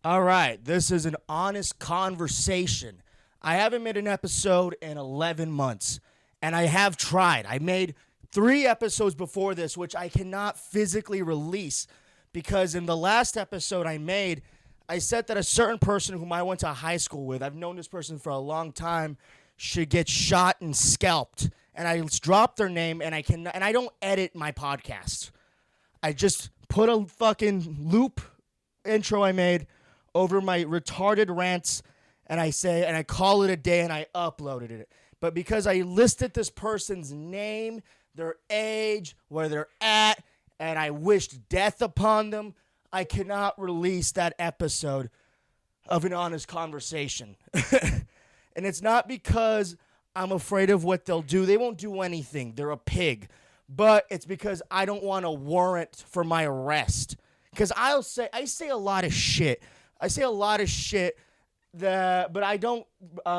All right, this is an honest conversation. I haven't made an episode in 11 months, and I have tried. I made 3 episodes before this, which I cannot physically release because in the last episode I made, I said that a certain person whom I went to high school with, I've known this person for a long time, should get shot and scalped. And I dropped their name, and I don't edit my podcast. I just put a fucking loop intro I made over my retarded rants, and I call it a day, and I uploaded it. But because I listed this person's name, their age, where they're at, and I wished death upon them, I cannot release that episode of An Honest Conversation. And it's not because I'm afraid of what they'll do. They won't do anything. They're a pig. But it's because I don't want a warrant for my arrest. Because I say a lot of shit. I say a lot of shit, but I don't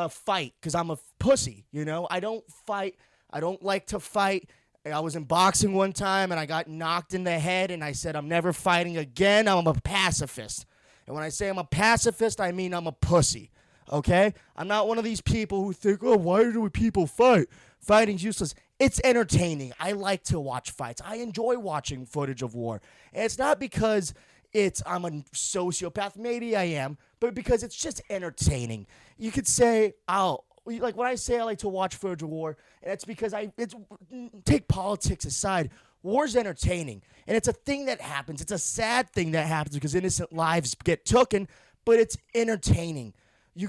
fight because I'm a pussy, you know? I don't fight. I don't like to fight. I was in boxing one time, and I got knocked in the head, and I said, I'm never fighting again. I'm a pacifist. And when I say I'm a pacifist, I mean I'm a pussy, okay? I'm not one of these people who think, oh, why do people fight? Fighting's useless. It's entertaining. I like to watch fights. I enjoy watching footage of war. And it's not because I'm a sociopath. Maybe I am. But because it's just entertaining. You could say, like when I say I like to watch footage of war, and it's because take politics aside, war's entertaining. And it's a thing that happens. It's a sad thing that happens because innocent lives get taken, but it's entertaining.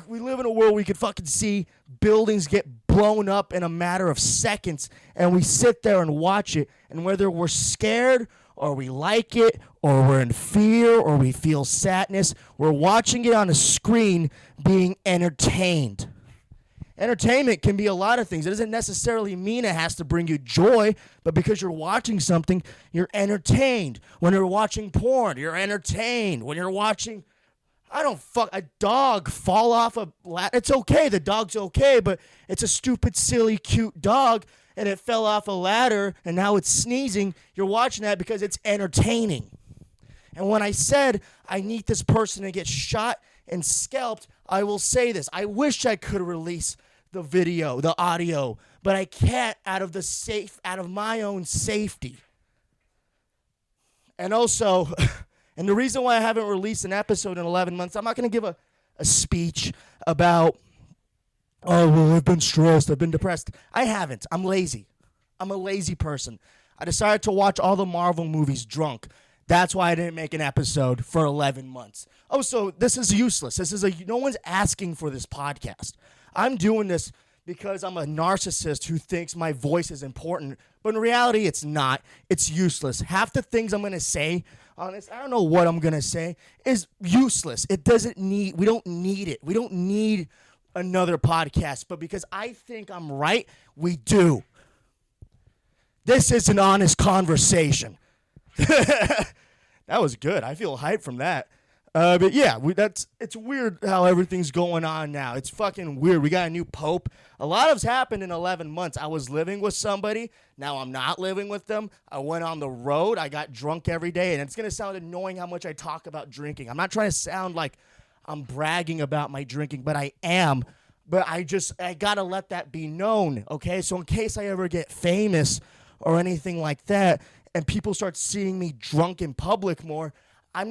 We live in a world where we could fucking see buildings get blown up in a matter of seconds, and we sit there and watch it, and whether we're scared or we like it or we're in fear or we feel sadness, we're watching it on a screen being entertained. Entertainment can be a lot of things. It doesn't necessarily mean it has to bring you joy, but because you're watching something, you're entertained. When you're watching porn, you're entertained. When you're watching a dog fall off a ladder. It's okay. The dog's okay, but it's a stupid, silly, cute dog, and it fell off a ladder, and now it's sneezing. You're watching that because it's entertaining. And when I said I need this person to get shot and scalped, I will say this. I wish I could release the video, the audio, but I can't out of my own safety. And also... And the reason why I haven't released an episode in 11 months, I'm not going to give a speech about, oh, well, I've been stressed, I've been depressed. I haven't. I'm lazy. I'm a lazy person. I decided to watch all the Marvel movies drunk. That's why I didn't make an episode for 11 months. Oh, so this is useless. No one's asking for this podcast. I'm doing this because I'm a narcissist who thinks my voice is important, but in reality, it's not. It's useless. Half the things I'm going to say, honest, I don't know what I'm going to say, is useless. We don't need it. We don't need another podcast, but because I think I'm right, we do. This is an honest conversation. That was good. I feel hyped from that. But yeah, it's weird how everything's going on now. It's fucking weird. We got a new pope. A lot has happened in 11 months. I was living with somebody. Now I'm not living with them. I went on the road. I got drunk every day. And it's going to sound annoying how much I talk about drinking. I'm not trying to sound like I'm bragging about my drinking, but I am. But I got to let that be known, okay? So in case I ever get famous or anything like that and people start seeing me drunk in public more, I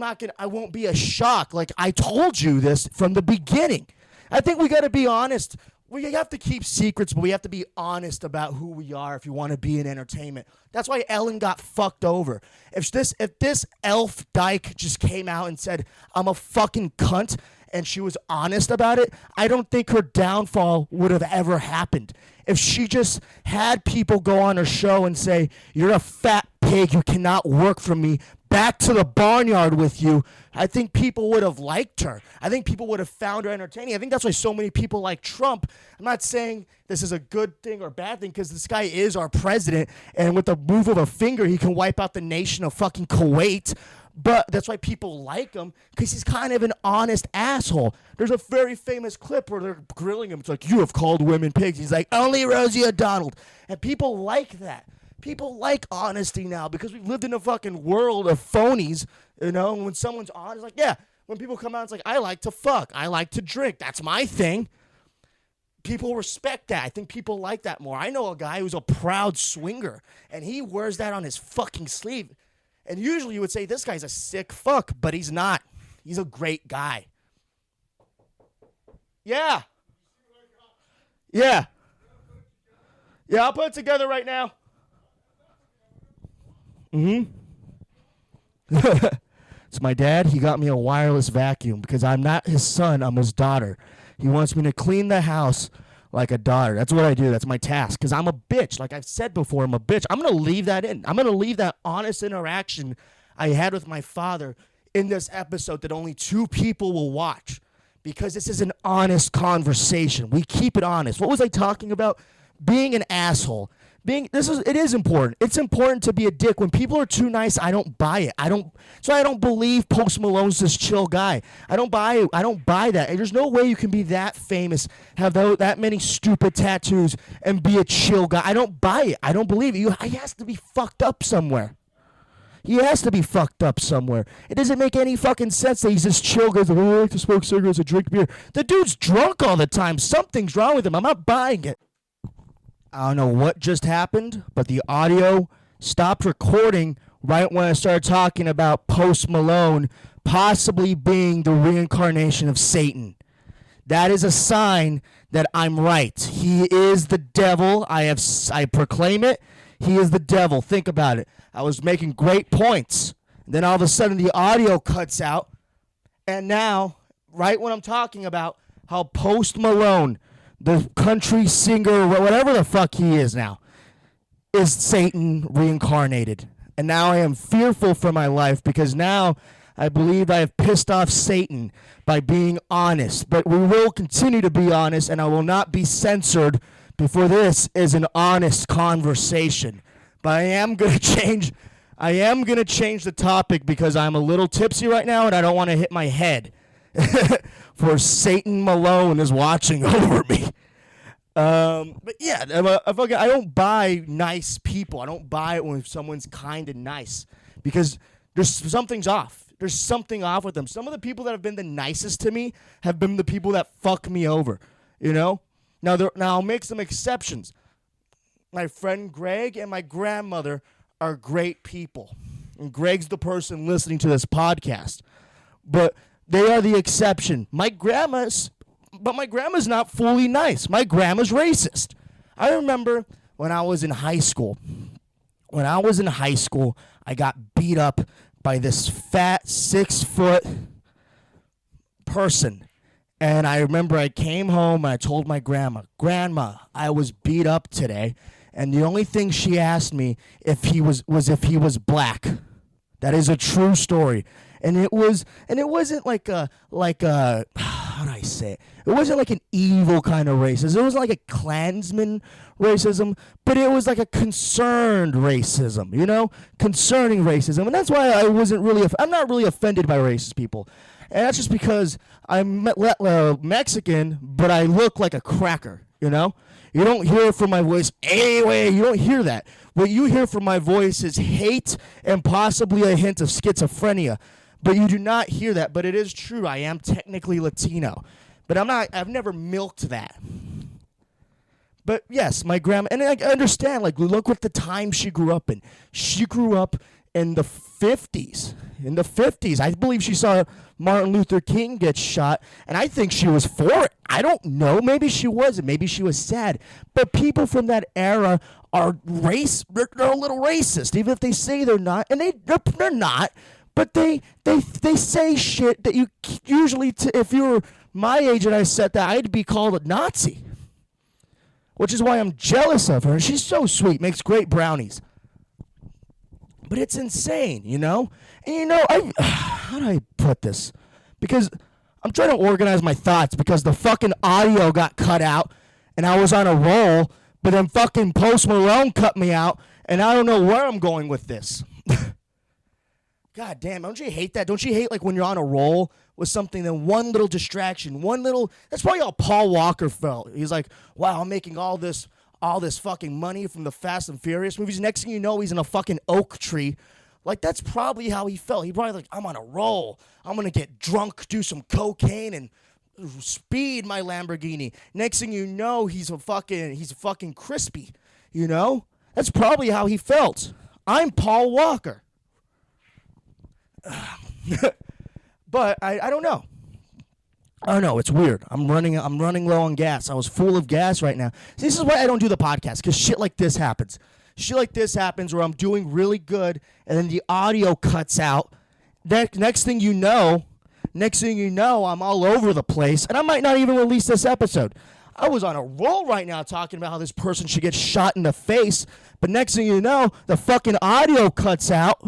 won't be a shock. Like I told you this from the beginning. I think we got to be honest. We have to keep secrets, but we have to be honest about who we are if you want to be in entertainment. That's why Ellen got fucked over. If this elf dyke just came out and said, I'm a fucking cunt, and she was honest about it, I don't think her downfall would have ever happened. If she just had people go on her show and say, you're a fat pig, you cannot work for me, back to the barnyard with you, I think people would have liked her. I think people would have found her entertaining. I think that's why so many people like Trump. I'm not saying this is a good thing or bad thing because this guy is our president, and with the move of a finger, he can wipe out the nation of fucking Kuwait. But that's why people like him, because he's kind of an honest asshole. There's a very famous clip where they're grilling him. It's like, you have called women pigs. He's like, only Rosie O'Donnell. And people like that. People like honesty now because we've lived in a fucking world of phonies, you know, and when someone's honest, like, yeah, When people come out, it's like, I like to fuck. I like to drink. That's my thing. People respect that. I think people like that more. I know a guy who's a proud swinger, and he wears that on his fucking sleeve. And usually you would say, this guy's a sick fuck, but he's not. He's a great guy. Yeah. Yeah. Yeah, I'll put it together right now. It's my dad. He got me a wireless vacuum because I'm not his son. I'm his daughter. He wants me to clean the house like a daughter. That's what I do. That's my task because I'm a bitch. Like I've said before, I'm a bitch. I'm going to leave that in. I'm going to leave that honest interaction I had with my father in this episode that only 2 people will watch because this is an honest conversation. We keep it honest. What was I talking about? Being an asshole. It is important. It's important to be a dick. When people are too nice, I don't buy it. I don't believe Post Malone's this chill guy. I don't buy it. I don't buy that. And there's no way you can be that famous, have that many stupid tattoos, and be a chill guy. I don't buy it. I don't believe it. He has to be fucked up somewhere. He has to be fucked up somewhere. It doesn't make any fucking sense that he's this chill guy. Like, I like to smoke cigarettes and drink beer. The dude's drunk all the time. Something's wrong with him. I'm not buying it. I don't know what just happened, but the audio stopped recording right when I started talking about Post Malone possibly being the reincarnation of Satan. That is a sign that I'm right. He is the devil. I proclaim it. He is the devil. Think about it. I was making great points. Then all of a sudden the audio cuts out. And now, right when I'm talking about how Post Malone, the country singer, whatever the fuck he is now, is Satan reincarnated. And now I am fearful for my life because now I believe I have pissed off Satan by being honest. But we will continue to be honest, and I will not be censored before this is an honest conversation. But I am going to change the topic because I'm a little tipsy right now and I don't want to hit my head. For Satan Malone is watching over me. But yeah, I don't buy nice people. I don't buy it when someone's kind and nice because something's off. There's something off with them. Some of the people that have been the nicest to me have been the people that fuck me over. You know. Now I'll make some exceptions. My friend Greg and my grandmother are great people, and Greg's the person listening to this podcast, but they are the exception. My grandma's not fully nice. My grandma's racist. I remember when I was in high school. I got beat up by this fat 6-foot person. And I remember I came home and I told my grandma, I was beat up today. And the only thing she asked me if he was black. That is a true story. And it wasn't like a how do I say it? It wasn't like an evil kind of racism. It wasn't like a Klansman racism, but it was like a concerned racism, you know? Concerning racism. And that's why I'm not really offended by racist people. And that's just because I'm Mexican, but I look like a cracker, you know? You don't hear from my voice anyway. You don't hear that. What you hear from my voice is hate and possibly a hint of schizophrenia. But you do not hear that. But it is true. I am technically Latino. But I've never milked that. But yes, my grandma, and I understand, like, look what the time she grew up in. She grew up in the 50s. In the 50s. I believe she saw Martin Luther King get shot, and I think she was for it. I don't know. Maybe she wasn't. Maybe she was sad. But people from that era are they're a little racist, even if they say they're not. And they're not. But they say shit that you usually, if you were my age and I said that, I'd be called a Nazi. Which is why I'm jealous of her. She's so sweet, makes great brownies. But it's insane, you know? And you know, how do I put this? Because I'm trying to organize my thoughts because the fucking audio got cut out and I was on a roll, but then fucking Post Malone cut me out and I don't know where I'm going with this. God damn, don't you hate that? Don't you hate like when you're on a roll with something, then one little distraction, that's probably how Paul Walker felt. He's like, wow, I'm making all this fucking money from the Fast and Furious movies. Next thing you know, he's in a fucking oak tree Like, that's probably how he felt. He probably like, I'm on a roll. I'm going to get drunk, do some cocaine, and speed my Lamborghini. Next thing you know, he's a fucking crispy, you know? That's probably how he felt. I'm Paul Walker. But I don't know. I don't know. It's weird. I'm running low on gas. I was full of gas right now. See, this is why I don't do the podcast, because shit like this happens. Shit like this happens where I'm doing really good, and then the audio cuts out. Next thing you know, I'm all over the place, and I might not even release this episode. I was on a roll right now talking about how this person should get shot in the face, but next thing you know, the fucking audio cuts out.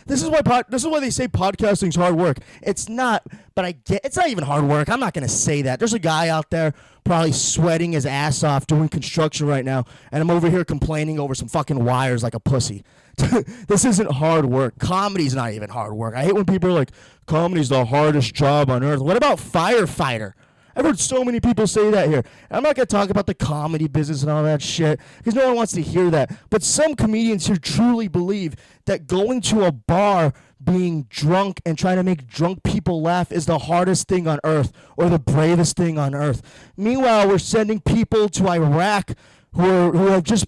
This is why they say podcasting's hard work. It's not, but it's not even hard work. I'm not going to say that. There's a guy out there probably sweating his ass off doing construction right now, and I'm over here complaining over some fucking wires like a pussy. This isn't hard work. Comedy's not even hard work. I hate when people are like, comedy's the hardest job on earth. What about firefighter? I've heard so many people say that here. I'm not going to talk about the comedy business and all that shit because no one wants to hear that. But some comedians here truly believe that going to a bar, being drunk, and trying to make drunk people laugh is the hardest thing on earth or the bravest thing on earth. Meanwhile, we're sending people to Iraq who have just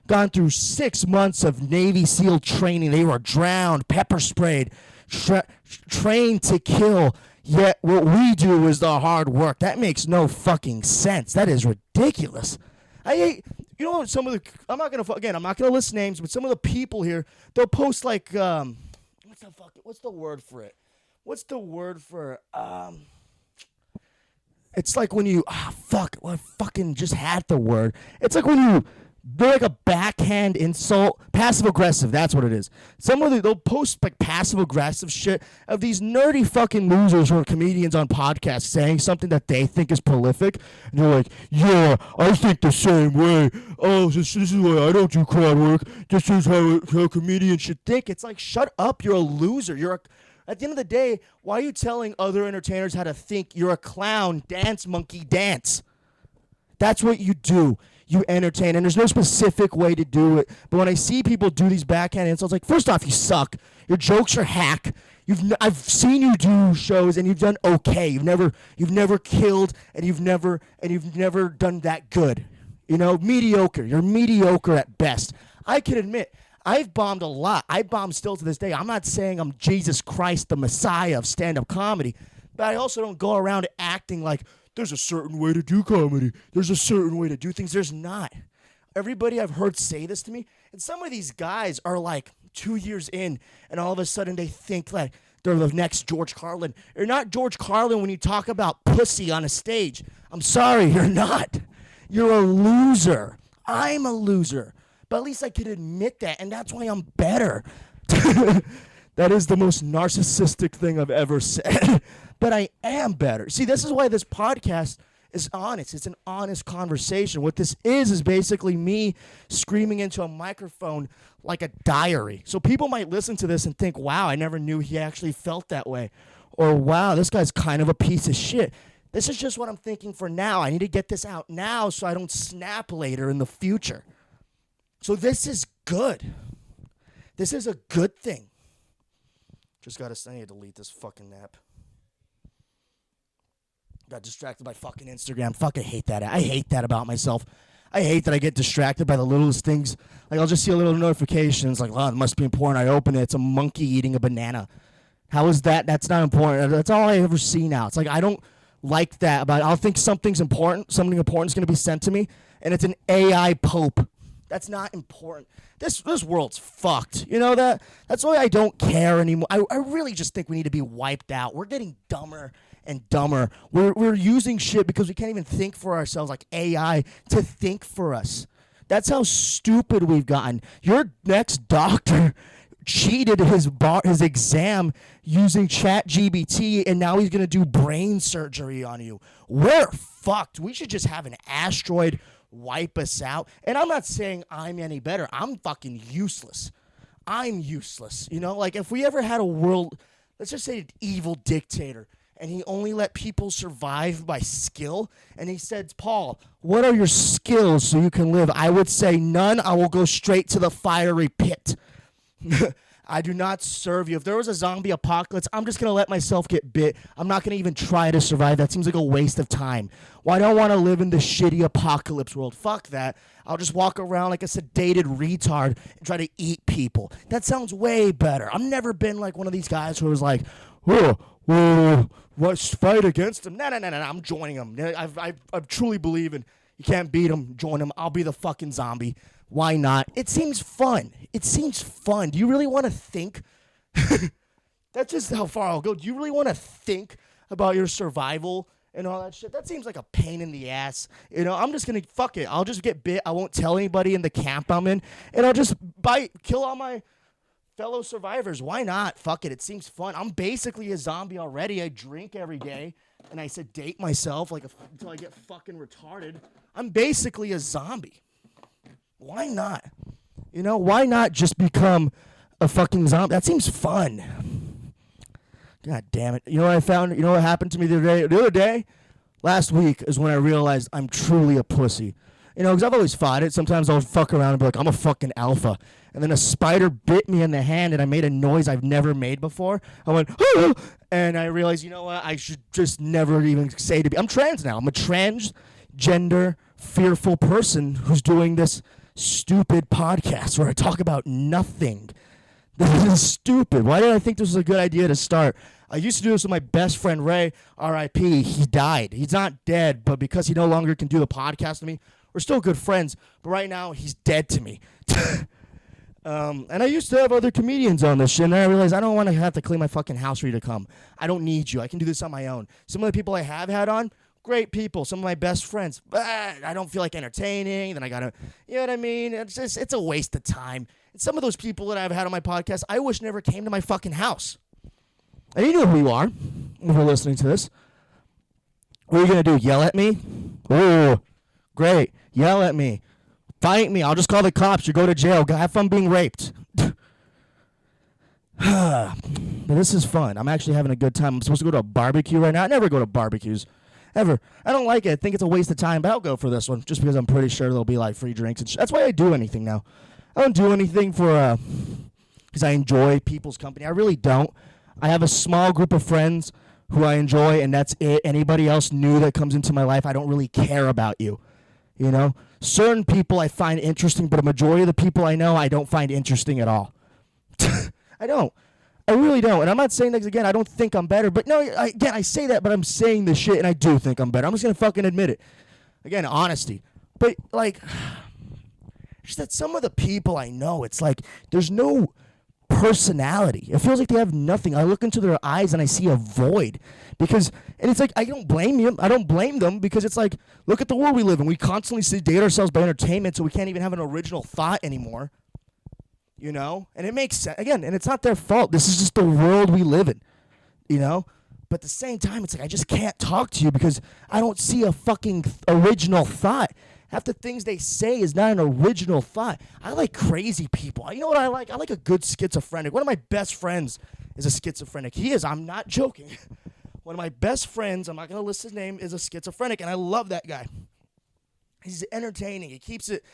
gone through 6 months of Navy SEAL training. They were drowned, pepper sprayed, trained to kill. Yet what we do is the hard work. That makes no fucking sense. That is ridiculous. I hate, you know, some of the, I'm not gonna list names, but some of the people here, they'll post like, what's the word for it? It's like when you, I fucking just had the word. It's like when you, they're like a backhand insult, passive aggressive. That's what it is. They'll post like passive aggressive shit of these nerdy fucking losers who are comedians on podcasts saying something that they think is prolific, and they're like, "Yeah, I think the same way. Oh, this is why I don't do crowd work. This is how comedians should think." It's like, shut up. You're a loser. At the end of the day, why are you telling other entertainers how to think? You're a clown. Dance, monkey, dance. That's what you do. You entertain, and there's no specific way to do it. But when I see people do these backhand insults, like, first off, you suck. Your jokes are hack. I've seen you do shows, and you've done okay. You've never killed, and you've never done that good. You know, mediocre. You're mediocre at best. I can admit, I've bombed a lot. I bomb still to this day. I'm not saying I'm Jesus Christ, the Messiah of stand-up comedy, but I also don't go around acting like, there's a certain way to do comedy. There's a certain way to do things. There's not. Everybody I've heard say this to me, and some of these guys are like 2 years in, and all of a sudden they think like they're the next George Carlin. You're not George Carlin when you talk about pussy on a stage. I'm sorry, you're not. You're a loser. I'm a loser. But at least I can admit that, and that's why I'm better. That is the most narcissistic thing I've ever said. But I am better. See, this is why this podcast is honest. It's an honest conversation. What this is basically me screaming into a microphone like a diary. So people might listen to this and think, wow, I never knew he actually felt that way. Or, wow, this guy's kind of a piece of shit. This is just what I'm thinking for now. I need to get this out now so I don't snap later in the future. So this is good. This is a good thing. Just got to, I need to delete this fucking app. Got distracted by fucking Instagram. Fuck, I hate that. I hate that about myself. I hate that I get distracted by the littlest things. Like, I'll just see a little notification. It's like, oh, it must be important. I open it. It's a monkey eating a banana. How is that? That's not important. That's all I ever see now. It's like, I don't like that. But I'll think something's important. Something important is going to be sent to me. And it's an AI pope. That's not important. This world's fucked. You know that? That's why I don't care anymore. I really just think we need to be wiped out. We're getting dumber and dumber. We're using shit because we can't even think for ourselves, like AI, to think for us. That's how stupid we've gotten. Your next doctor cheated his exam using ChatGPT, and now he's going to do brain surgery on you. We're fucked. We should just have an asteroid wipe us out. And I'm not saying I'm any better. I'm fucking useless. I'm useless. You know, like if we ever had a world, let's just say an evil dictator, and he only let people survive by skill, and he said, Paul, what are your skills so you can live? I would say none. I will go straight to the fiery pit. I do not serve you. If there was a zombie apocalypse, I'm just going to let myself get bit. I'm not going to even try to survive. That seems like a waste of time. Why do I want to live in the shitty apocalypse world? Fuck that. I'll just walk around like a sedated retard and try to eat people. That sounds way better. I've never been like one of these guys who was like, let's fight against them. No. I'm joining them. I truly believe in you can't beat them, join them. I'll be the fucking zombie. Why not? It seems fun. Do you really want to think? That's just how far I'll go. Do you really want to think about your survival and all that shit? That seems like a pain in the ass. I'm just going to, fuck it. I'll just get bit. I won't tell anybody in the camp I'm in. And I'll just kill all my fellow survivors. Why not? Fuck it. It seems fun. I'm basically a zombie already. I drink every day. And I sedate myself until I get fucking retarded. I'm basically a zombie. Why not? Why not just become a fucking zombie? That seems fun. God damn it. You know what I found? You know what happened to me the other day? Last week is when I realized I'm truly a pussy. Because I've always fought it. Sometimes I'll fuck around and be like, I'm a fucking alpha. And then a spider bit me in the hand and I made a noise I've never made before. I went, oh! And I realized, you know what? I should just never even say to be. I'm trans now. I'm a transgender, fearful person who's doing this stupid podcast where I talk about nothing. This is stupid. Why did I think this was a good idea to start? I used to do this with my best friend Ray, R.I.P. He died. He's not dead, but because he no longer can do the podcast with me, we're still good friends. But right now, he's dead to me. And I used to have other comedians on this shit, and I realized I don't want to have to clean my fucking house for you to come. I don't need you. I can do this on my own. Some of the people I have had on, great people. Some of my best friends. But I don't feel like entertaining. Then I got to, you know what I mean? It's a waste of time. And some of those people that I've had on my podcast, I wish never came to my fucking house. And you know who you are if you're listening to this. What are you going to do? Yell at me? Oh, great. Yell at me. Fight me. I'll just call the cops. You go to jail. Have fun being raped. But this is fun. I'm actually having a good time. I'm supposed to go to a barbecue right now. I never go to barbecues. Ever. I don't like it. I think it's a waste of time, but I'll go for this one just because I'm pretty sure there'll be like free drinks and that's why I do anything now. I don't do anything for because I enjoy people's company. I really don't. I have a small group of friends who I enjoy, and that's it. Anybody else new that comes into my life, I don't really care about you. Certain people I find interesting, but a majority of the people I know, I don't find interesting at all. I don't. I really don't. And I'm not saying that again. I don't think I'm better. But no, I say that, but I'm saying this shit, and I do think I'm better. I'm just going to fucking admit it. Again, honesty. But, just that some of the people I know, it's like there's no personality. It feels like they have nothing. I look into their eyes and I see a void and it's like I don't blame you. I don't blame them because it's like look at the world we live in. We constantly sedate ourselves by entertainment, so we can't even have an original thought anymore. And it makes sense again. And it's not their fault. This is just the world we live in. But at the same time, it's like I just can't talk to you because I don't see a fucking original thought. Half the things they say is not an original thought. I like crazy people. You know what I like? I like a good schizophrenic. One of my best friends is a schizophrenic. He is. I'm not joking. One of my best friends, I'm not going to list his name, is a schizophrenic, and I love that guy. He's entertaining. He keeps it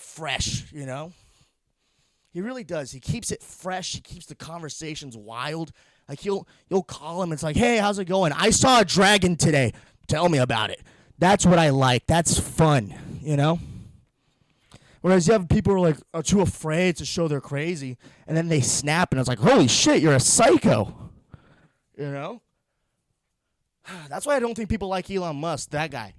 fresh, He really does. He keeps it fresh. He keeps the conversations wild. Like you'll call him. It's like, hey, how's it going? I saw a dragon today. Tell me about it. That's what I like. That's fun, Whereas you have people who are too afraid to show they're crazy, and then they snap, and it's like, holy shit, you're a psycho, That's why I don't think people like Elon Musk, that guy,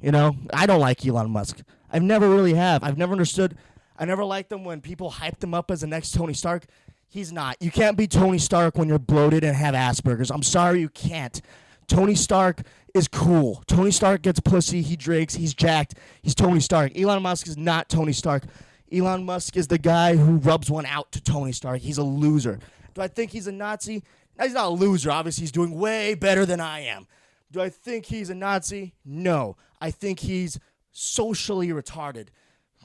I don't like Elon Musk. I never really have. I've never understood. I never liked him when people hyped him up as the next Tony Stark. He's not. You can't be Tony Stark when you're bloated and have Asperger's. I'm sorry, you can't. Tony Stark is cool. Tony Stark gets pussy. He drinks. He's jacked. He's Tony Stark. Elon Musk is not Tony Stark. Elon Musk is the guy who rubs one out to Tony Stark. He's a loser. Do I think he's a Nazi? No, he's not a loser. Obviously, he's doing way better than I am. Do I think he's a Nazi? No. I think he's socially retarded.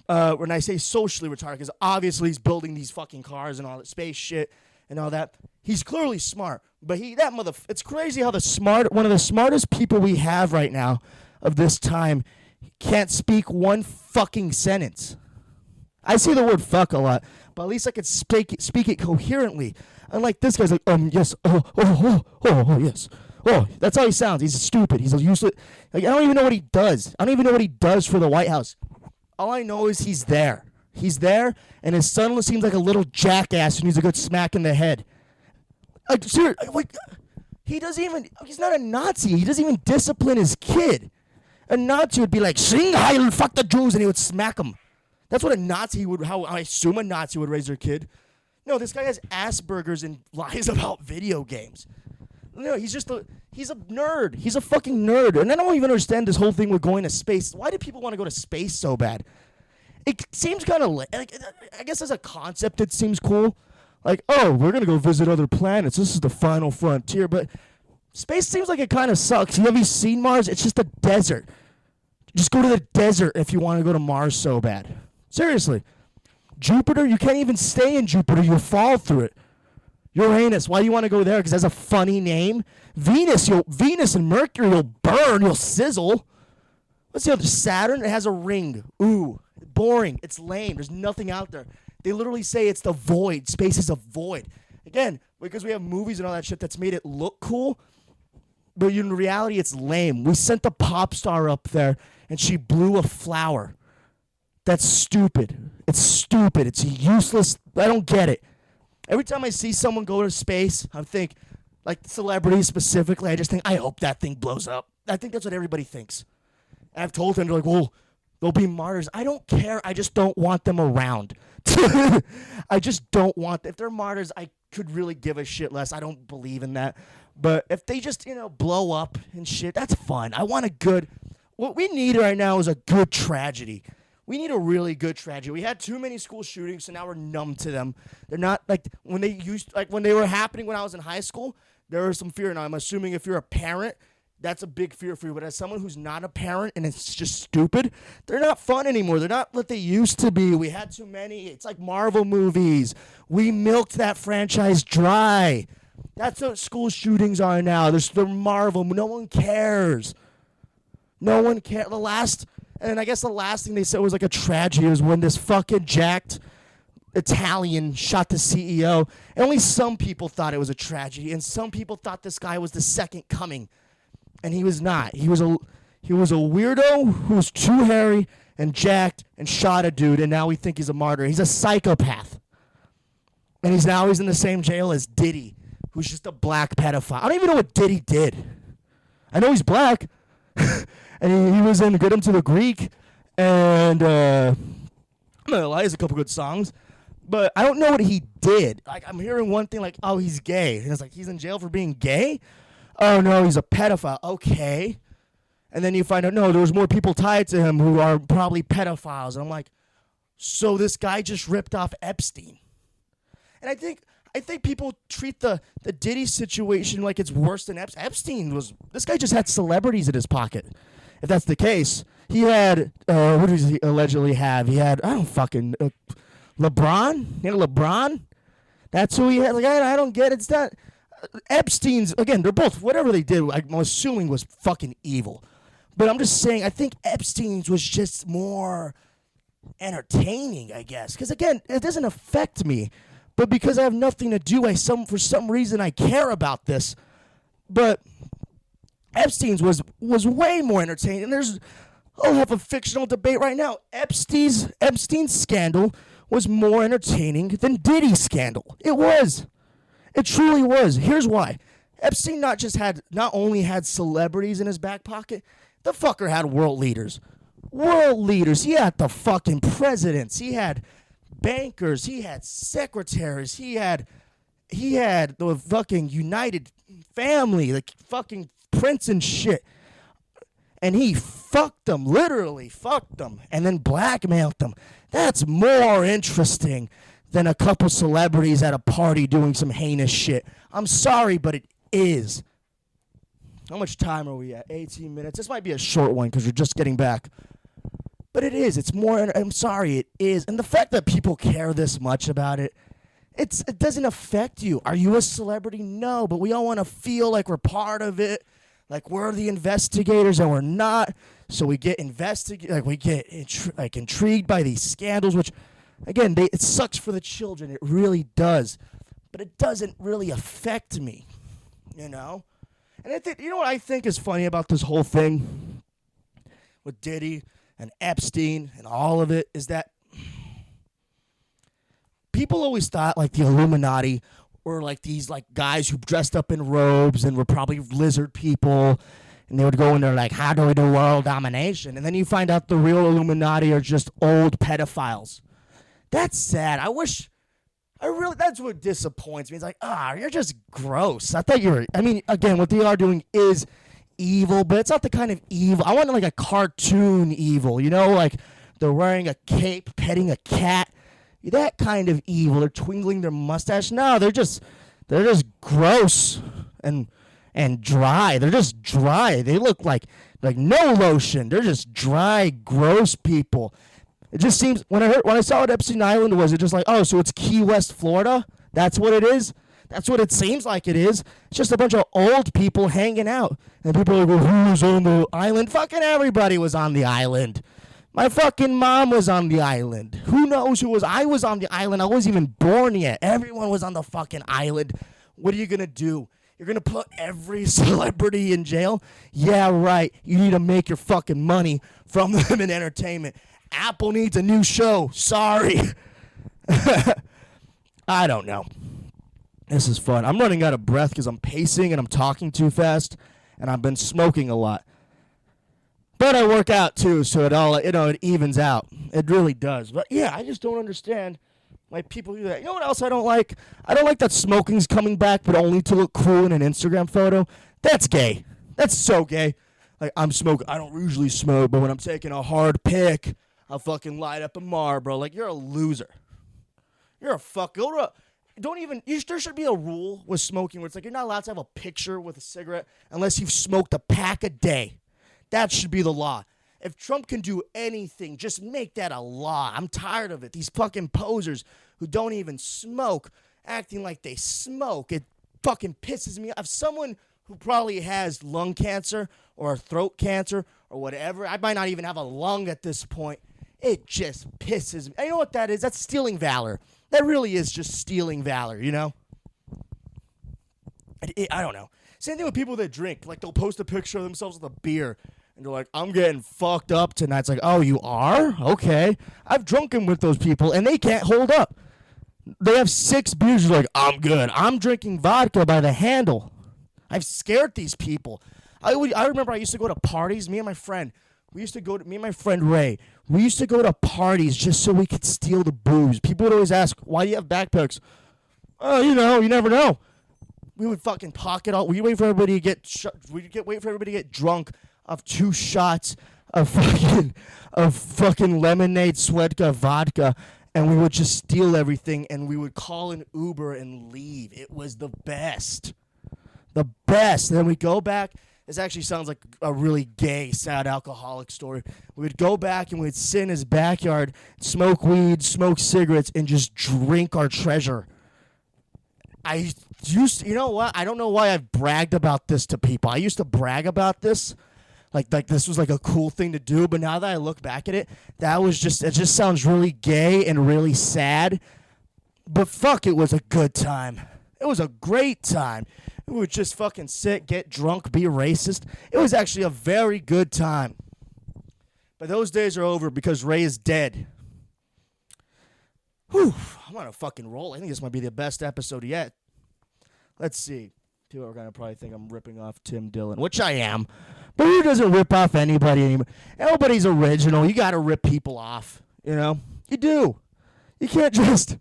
When I say socially retarded, because obviously he's building these fucking cars and all that space shit and all that. He's clearly smart, but it's crazy how one of the smartest people we have right now of this time can't speak one fucking sentence. I say the word fuck a lot, but at least I could speak it coherently. Unlike this guy's like, yes, yes. Oh, that's how he sounds. He's stupid. He's a useless. Like, I don't even know what he does. I don't even know what he does for the White House. All I know is he's there. He's there, and his son seems like a little jackass who needs a good smack in the head. Like, seriously, like, he's not a Nazi. He doesn't even discipline his kid. A Nazi would be like, sing Heil, fuck the Jews, and he would smack him. That's what a Nazi would, how I assume a Nazi would raise their kid. No, this guy has Asperger's and lies about video games. No, he's a nerd. He's a fucking nerd. And I don't even understand this whole thing with going to space. Why do people want to go to space so bad? It seems kind of, like, I guess as a concept it seems cool. Like, oh, we're going to go visit other planets. This is the final frontier. But space seems like it kind of sucks. Have you seen Mars? It's just a desert. Just go to the desert if you want to go to Mars so bad. Seriously. Jupiter, you can't even stay in Jupiter. You'll fall through it. Uranus, why do you want to go there? Because it has a funny name. Venus and Mercury, you'll burn, you'll sizzle. What's the other? Saturn, it has a ring. Ooh, boring. It's lame. There's nothing out there. They literally say it's the void. Space is a void. Again, because we have movies and all that shit that's made it look cool, but in reality, it's lame. We sent the pop star up there, and she blew a flower. That's stupid. It's stupid. It's useless. I don't get it. Every time I see someone go to space, I think, like celebrities specifically, I just think, I hope that thing blows up. I think that's what everybody thinks. And I've told them, they're like, well, they'll be martyrs. I don't care. I just don't want them around. I just don't want them. If they're martyrs, I could really give a shit less. I don't believe in that. But if they just, blow up and shit, that's fun. I want what we need right now is a good tragedy. We need a really good tragedy. We had too many school shootings, so now we're numb to them. They're not like when they were happening when I was in high school, there was some fear. Now I'm assuming if you're a parent, that's a big fear for you. But as someone who's not a parent and it's just stupid, they're not fun anymore. They're not what they used to be. We had too many. It's like Marvel movies. We milked that franchise dry. That's what school shootings are now. They're Marvel. No one cares. No one cares. And I guess the last thing they said was like a tragedy was when this fucking jacked Italian shot the CEO. And only some people thought it was a tragedy, and some people thought this guy was the second coming, and he was not. He was a weirdo who was too hairy and jacked and shot a dude, and now we think he's a martyr. He's a psychopath, and he's in the same jail as Diddy, who's just a black pedophile. I don't even know what Diddy did. I know he's black. And he was in Get Him to the Greek, and I'm not gonna lie, he has a couple good songs, but I don't know what he did. Like, I'm hearing one thing like, oh, he's gay. And it's like, he's in jail for being gay? Oh, no, he's a pedophile. Okay. And then you find out, no, there was more people tied to him who are probably pedophiles. And I'm like, so this guy just ripped off Epstein. And I think people treat the Diddy situation like it's worse than Epstein was. This guy just had celebrities in his pocket. If that's the case, he had, what does he allegedly have? He had, I don't fucking, LeBron? He had LeBron? That's who he had. Like, I don't get it. It's not, Epstein's, again, they're both, whatever they did, I'm assuming was fucking evil. But I'm just saying, I think Epstein's was just more entertaining, I guess. Because, again, it doesn't affect me. But because I have nothing to do, for some reason I care about this. But Epstein's was way more entertaining. And I'll have a fictional debate right now. Epstein's scandal was more entertaining than Diddy's scandal. It was. It truly was. Here's why. Epstein not only had celebrities in his back pocket, the fucker had world leaders. World leaders. He had the fucking presidents. He had bankers. He had secretaries. He had the fucking United family, the fucking prince and shit. And he fucked them, literally fucked them, and then blackmailed them. That's more interesting than a couple celebrities at a party doing some heinous shit. I'm sorry, but it is. How much time are we at? 18 minutes. This might be a short one because you're just getting back. But it is. It's more. I'm sorry, it is. And the fact that people care this much about it, it doesn't affect you. Are you a celebrity? No, but we all want to feel like we're part of it, like we're the investigators, and we're not. So we get intrigued by these scandals, which Again, it sucks for the children. It really does. But it doesn't really affect me, you know? And I think, you know what I think is funny about this whole thing with Diddy and Epstein and all of it is that people always thought like the Illuminati were like these like guys who dressed up in robes and were probably lizard people, and they would go in there like, how do we do world domination? And then you find out the real Illuminati are just old pedophiles. That's sad. That's what disappoints me. It's like, you're just gross. I thought you were, again, what they are doing is evil, but it's not the kind of evil. I want like a cartoon evil, like they're wearing a cape, petting a cat. That kind of evil. They're twinkling their mustache. No, they're just gross and dry. They're just dry. They look like no lotion. They're just dry, gross people. It just seems when I saw what Epstein Island was, it just like, oh, so it's Key West, Florida? That's what it is? That's what it seems like it is. It's just a bunch of old people hanging out. And people are like, well, who was on the island? Fucking everybody was on the island. My fucking mom was on the island. Who knows who was? I was on the island. I wasn't even born yet. Everyone was on the fucking island. What are you going to do? You're going to put every celebrity in jail? Yeah, right. You need to make your fucking money from them in entertainment. Apple needs a new show. Sorry. I don't know. This is fun. I'm running out of breath because I'm pacing and I'm talking too fast, and I've been smoking a lot. But I work out too, so it evens out. It really does. But yeah, I just don't understand why people do that. You know what else I don't like? I don't like that smoking's coming back, but only to look cool in an Instagram photo. That's gay. That's so gay. Like, I'm smoking. I don't usually smoke, but when I'm taking a hard pick, I'll fucking light up a Marlboro. Like, you're a loser. You're a fuck. There should be a rule with smoking where it's like you're not allowed to have a picture with a cigarette unless you've smoked a pack a day. That should be the law. If Trump can do anything, just make that a law. I'm tired of it. These fucking posers who don't even smoke, acting like they smoke. It fucking pisses me off. Someone who probably has lung cancer or throat cancer or whatever, I might not even have a lung at this point. It just pisses me. You know what that is? That's stealing valor. That really is just stealing valor, you know? I don't know. Same thing with people that drink. Like, they'll post a picture of themselves with a beer. And they're like, I'm getting fucked up tonight. It's like, oh, you are? Okay. I've drunken with those people, and they can't hold up. They have 6 beers. They're like, I'm good. I'm drinking vodka by the handle. I've scared these people. I remember I used to go to parties. Me and my friend Ray, we used to go to parties just so we could steal the booze. People would always ask, why do you have backpacks? Oh, you never know. We would fucking pocket all. We'd wait for everybody to get drunk of 2 shots of fucking lemonade Svedka vodka, and we would just steal everything, and we would call an Uber and leave. It was the best. The best. And then we go back. This actually sounds like a really gay, sad alcoholic story. We would go back and we'd sit in his backyard, smoke weed, smoke cigarettes, and just drink our treasure. You know what? I don't know why I've bragged about this to people. I used to brag about this. Like this was like a cool thing to do, but now that I look back at it, it just sounds really gay and really sad. But fuck, it was a good time. It was a great time. We would just fucking sit, get drunk, be racist. It was actually a very good time. But those days are over because Ray is dead. Whew, I'm on a fucking roll. I think this might be the best episode yet. Let's see. People are going to probably think I'm ripping off Tim Dillon, which I am. But who doesn't rip off anybody anymore? Nobody's original. You got to rip people off, You do. You can't just...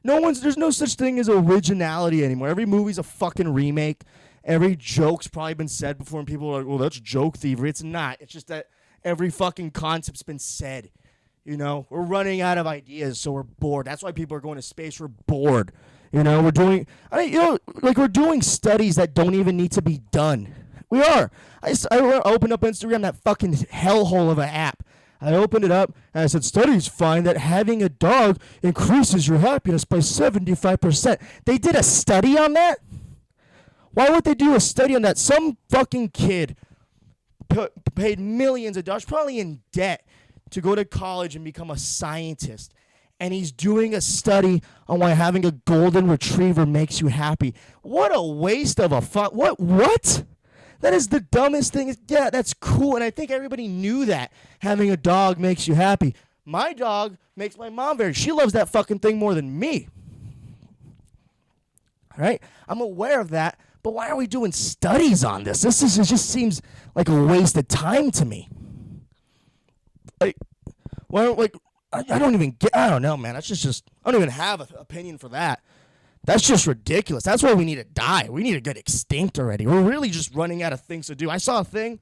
There's no such thing as originality anymore. Every movie's a fucking remake. Every joke's probably been said before, and people are like, well, that's joke thievery. It's not. It's just that every fucking concept's been said. We're running out of ideas, so we're bored. That's why people are going to space. We're bored. We're doing, we're doing studies that don't even need to be done. We are. I opened up Instagram, that fucking hellhole of an app. I opened it up, and I said, studies find that having a dog increases your happiness by 75%. They did a study on that? Why would they do a study on that? Some fucking kid paid millions of dollars, probably in debt, to go to college and become a scientist. and he's doing a study on why having a golden retriever makes you happy. What a waste of a what? That is the dumbest thing. Yeah, that's cool, and I think everybody knew that having a dog makes you happy. My dog makes my mom very. She loves that fucking thing more than me. All right? I'm aware of that, but why are we doing studies on this? It just seems like a waste of time to me. I don't even get. I don't know, man. That's just. I don't even have an opinion for that. That's just ridiculous. That's why we need to die. We need to get extinct already. We're really just running out of things to do. I saw a thing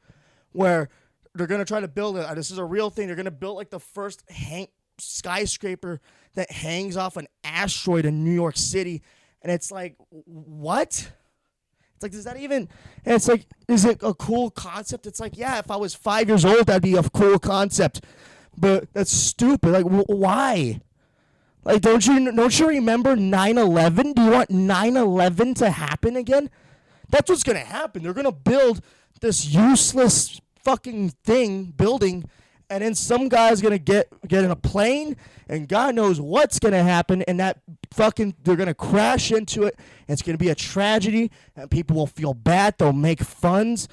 where they're going to try to build it. This is a real thing. They're going to build like the first skyscraper that hangs off an asteroid in New York City. And it's like, what? It's like, does that even, and it's like, is it a cool concept? It's like, yeah, if I was 5 years old, that'd be a cool concept. But that's stupid. Like, why? Like, don't you remember 9/11? Do you want 9/11 to happen again? That's what's going to happen. They're going to build this useless fucking building, and then some guy's going to get in a plane, and God knows what's going to happen, and they're going to crash into it, and it's going to be a tragedy, and people will feel bad. They'll make funds,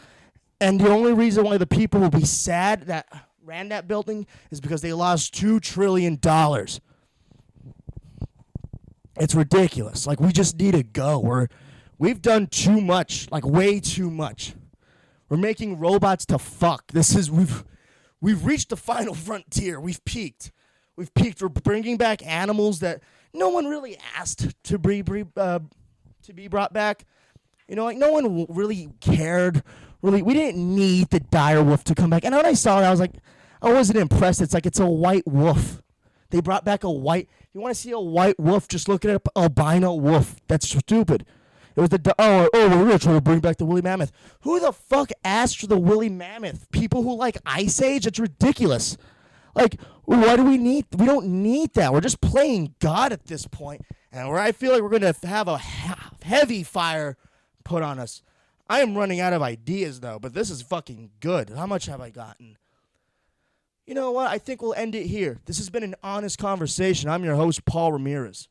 and the only reason why the people will be sad that ran that building is because they lost $2 trillion. It's ridiculous. Like, we just need to go. We've done too much, like way too much. We're making robots to fuck. We've reached the final frontier. We've peaked. We're bringing back animals that no one really asked to be brought back. You know, like no one really cared. Really, we didn't need the dire wolf to come back. And when I saw it, I was like, I wasn't impressed. It's like it's a white wolf. They brought back a white. You want to see a white wolf? Just look at an albino wolf. That's stupid. It was we're gonna try to bring back the woolly mammoth. Who the fuck asked for the woolly mammoth? People who like Ice Age? It's ridiculous. Like, what do we need? We don't need that. We're just playing God at this point, and where I feel like we're gonna have a heavy fire put on us. I am running out of ideas though, but this is fucking good. How much have I gotten? You know what? I think we'll end it here. This has been an honest conversation. I'm your host, Paul Ramirez.